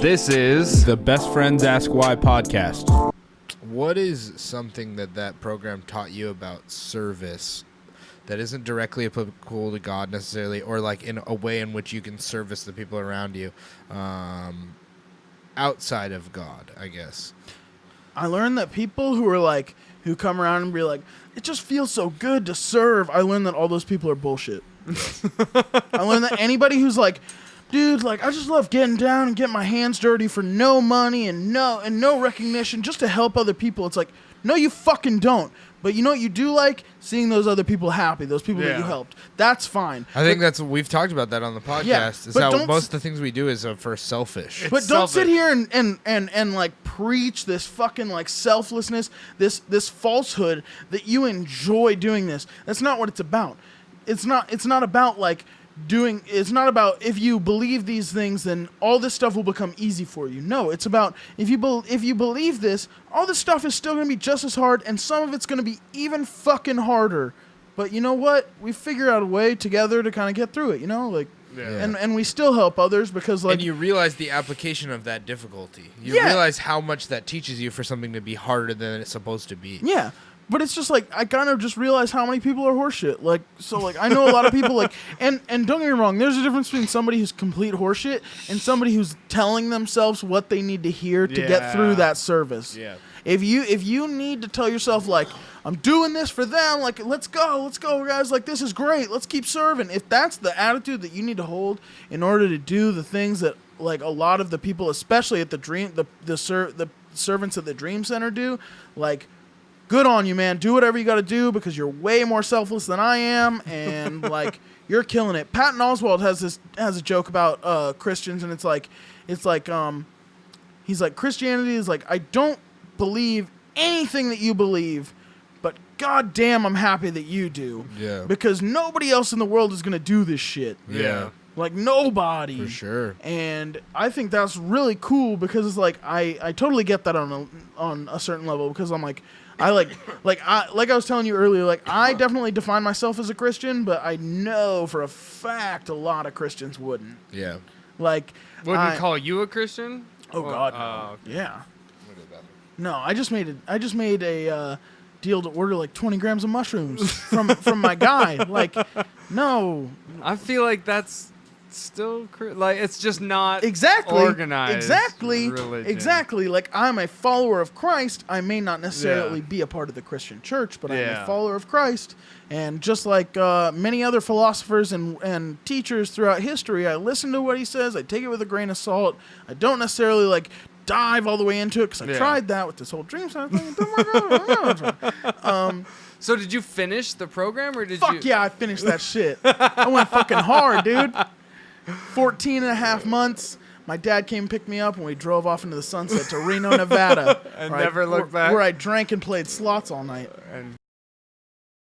This is the Best Friends Ask Why podcast. What is something that program taught you about service that isn't directly applicable to God necessarily, or like in a way in which you can service the people around you outside of God, I guess? I learned that people who come around and be like, it just feels so good to serve. I learned that all those people are bullshit. I learned that anybody who's like, dude, like I just love getting down and getting my hands dirty for no money and no recognition just to help other people. It's like, no, you fucking don't. But you know what you do like? Seeing those other people happy, those people that you helped. That's fine. I think we've talked about that on the podcast. Yeah, is how most of the things we do is for selfish. But don't sit here and like preach this fucking like selflessness, this falsehood that you enjoy doing this. That's not what it's about. It's not about like it's not about if you believe these things, then all this stuff will become easy for you. No, it's about if you believe this, all this stuff is still going to be just as hard, and some of it's going to be even fucking harder. But you know what? We figure out a way together to kind of get through it, you know? Like, and we still help others because like... And you realize the application of that difficulty. You realize how much that teaches you for something to be harder than it's supposed to be. Yeah. But it's just like, I kind of just realized how many people are horseshit. Like, so like, I know a lot of people like, and don't get me wrong, there's a difference between somebody who's complete horseshit and somebody who's telling themselves what they need to hear to get through that service. Yeah. If you need to tell yourself like, I'm doing this for them, like, let's go guys, like, this is great, let's keep serving. If that's the attitude that you need to hold in order to do the things that like a lot of the people, especially at the servants at the Dream Center do, like, good on you, man. Do whatever you got to do because you're way more selfless than I am, and like you're killing it. Patton Oswalt has a joke about Christians, and it's like he's like, Christianity is like, I don't believe anything that you believe, but goddamn, I'm happy that you do. Yeah. Because nobody else in the world is gonna do this shit. Yeah. Like nobody. For sure. And I think that's really cool because it's like I totally get that on a certain level because I'm like. I was telling you earlier, like I definitely define myself as a Christian, but I know for a fact a lot of Christians wouldn't. Yeah. Like Wouldn't call you a Christian? Oh God, no. Okay. Yeah. No, I just made a deal to order like 20 grams of mushrooms from my guy. Like, no. I feel like that's still like it's just not exactly organized. Exactly. Like I'm a follower of Christ. I may not necessarily be a part of the Christian church, but I'm a follower of Christ. And just like many other philosophers and teachers throughout history, I listen to what he says. I take it with a grain of salt. I don't necessarily like dive all the way into it because I tried that with this whole Dream Center thing. It didn't work out. So did you finish the program or did you? Fuck yeah, I finished that shit. I went fucking hard, dude. 14 and a half months. My dad came and picked me up and we drove off into the sunset to Reno, Nevada. And never looked back. Where I drank and played slots all night. And